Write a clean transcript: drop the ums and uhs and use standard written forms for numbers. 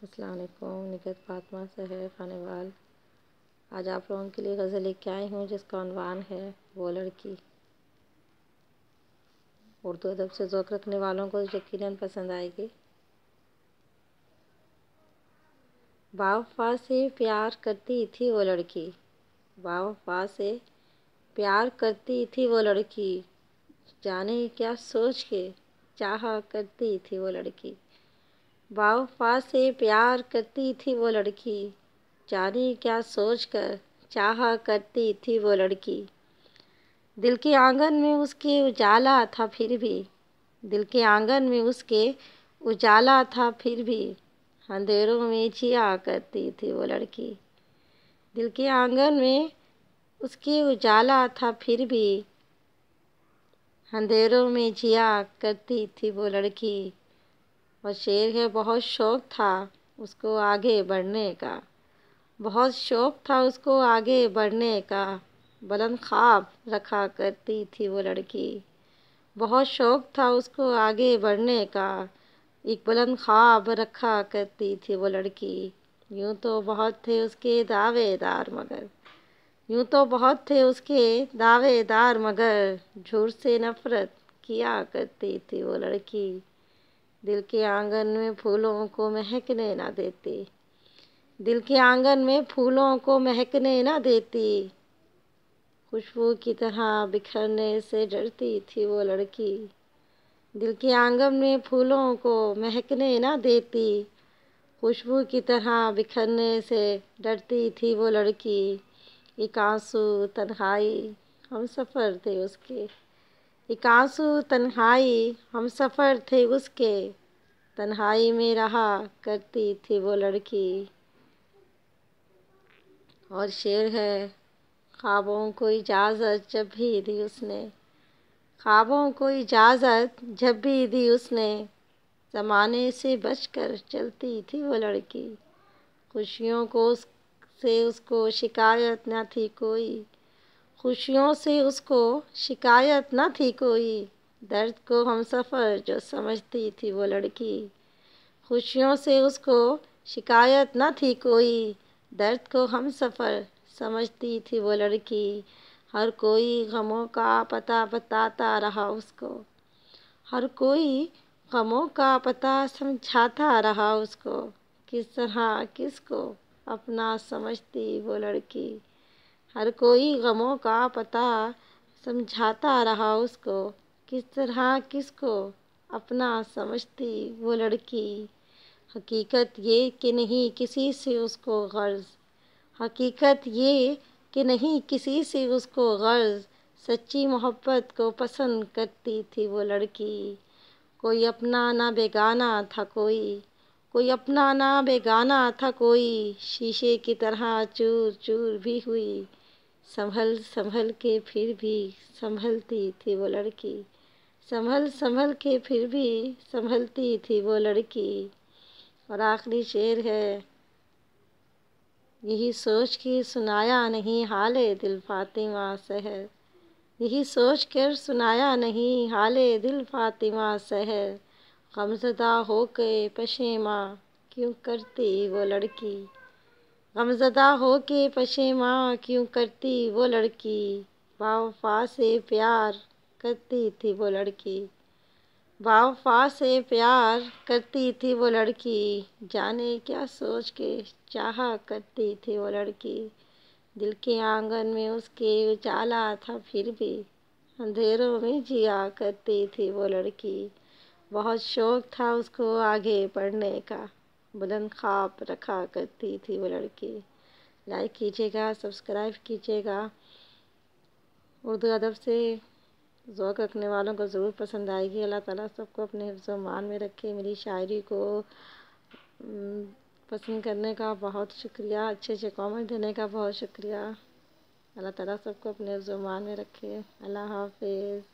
السلام علیکم، نگہت فاطمہ سحر خانیوال۔ آج آپ لوگوں کے لیے غزل لے کے آئی ہوں جس کا عنوان ہے وہ لڑکی۔ اردو ادب سے ذوق رکھنے والوں کو یقیناً پسند آئے گی۔ باوفا سے پیار کرتی تھی وہ لڑکی، باوفا سے پیار کرتی تھی وہ لڑکی، جانے کیا سوچ کے چاہا کرتی تھی وہ لڑکی۔ باوفا سے پیار کرتی تھی وہ لڑکی، جانے کیا سوچ کر چاہا کرتی تھی وہ لڑکی۔ دل کے آنگن میں اس کے اجالا تھا پھر بھی، دل کے آنگن میں اس کے اجالا تھا پھر بھی، اندھیروں میں جیا کرتی تھی وہ لڑکی۔ دل کے آنگن میں اس کے اجالا تھا پھر بھی، اندھیروں میں جیا کرتی تھی وہ لڑکی۔ اور شعر ہے، بہت شوق تھا اس کو آگے بڑھنے کا، بہت شوق تھا اس کو آگے بڑھنے کا، بلند خواب رکھا کرتی تھی وہ لڑکی۔ بہت شوق تھا اس کو آگے بڑھنے کا، ایک بلند خواب رکھا کرتی تھی وہ لڑکی۔ یوں تو بہت تھے اس کے دعوے دار مگر، یوں تو بہت تھے اس کے دعوے دار مگر، جھوٹ سے نفرت کیا کرتی تھی وہ لڑکی۔ دل کے آنگن میں پھولوں کو مہکنے نہ دیتی، دل کے آنگن میں پھولوں کو مہکنے نہ دیتی، خوشبو کی طرح بکھرنے سے ڈرتی تھی وہ لڑکی۔ دل کے آنگن میں پھولوں کو مہکنے نہ دیتی، خوشبو کی طرح بکھرنے سے ڈرتی تھی وہ لڑکی۔ ایک آنسو تنہائی ہم سفر تھے اس کے، ایک آنسو تنہائی ہم سفر تھے اس کے، تنہائی میں رہا کرتی تھی وہ لڑکی۔ اور شعر ہے، خوابوں کو اجازت جب بھی دی اس نے، خوابوں کو اجازت جب بھی دی اس نے، زمانے سے بچ کر چلتی تھی وہ لڑکی۔ خوشیوں سے اس کو شکایت نہ تھی کوئی، خوشیوں سے اس کو شکایت نہ تھی کوئی، درد کو ہم سفر جو سمجھتی تھی وہ لڑکی۔ خوشیوں سے اس کو شکایت نہ تھی کوئی، درد کو ہم سفر سمجھتی تھی وہ لڑکی۔ ہر کوئی غموں کا پتہ بتاتا رہا اس کو، ہر کوئی غموں کا پتہ سمجھاتا رہا اس کو، کس طرح کس کو اپنا سمجھتی وہ لڑکی۔ ہر کوئی غموں کا پتہ سمجھاتا رہا اس کو، کس طرح کس کو اپنا سمجھتی وہ لڑکی۔ حقیقت یہ کہ نہیں کسی سے اس کو غرض، حقیقت یہ کہ نہیں کسی سے اس کو غرض، سچی محبت کو پسند کرتی تھی وہ لڑکی۔ کوئی اپنا نہ بیگانہ تھا کوئی، کوئی اپنا نہ بیگانہ تھا کوئی، شیشے کی طرح چور چور بھی ہوئی، سنبھل سنبھل کے پھر بھی سنبھلتی تھی وہ لڑکی، سنبھل سنبھل کے پھر بھی سنبھلتی تھی وہ لڑکی۔ اور آخری شعر ہے، یہی سوچ کے سنایا نہیں حال دل فاطمہ سحر، یہی سوچ کر سنایا نہیں حال دل فاطمہ سحر، غمزدہ ہو کے پشیماں کیوں کرتی وہ لڑکی، غمزدہ ہو کے پشیماں کیوں کرتی وہ لڑکی۔ باوفا سے پیار کرتی تھی وہ لڑکی، باوفا سے پیار کرتی تھی وہ لڑکی، جانے کیا سوچ کے چاہا کرتی تھی وہ لڑکی۔ دل کے آنگن میں اس کے اجالا تھا پھر بھی، اندھیروں میں جیا کرتی تھی وہ لڑکی۔ بہت شوق تھا اس کو آگے بڑھنے کا، بلند خواب رکھا کرتی تھی وہ لڑکی۔ لائک کیجیے گا، سبسکرائب کیجیے گا۔ اردو ادب سے ذوق رکھنے والوں کو ضرور پسند آئے گی۔ اللہ تعالیٰ سب کو اپنے حفظ و امان میں رکھے۔ میری شاعری کو پسند کرنے کا بہت شکریہ، اچھے اچھے کامنٹ دینے کا بہت شکریہ۔ اللہ تعالیٰ سب کو اپنے حفظ و امان میں رکھے۔ اللہ حافظ۔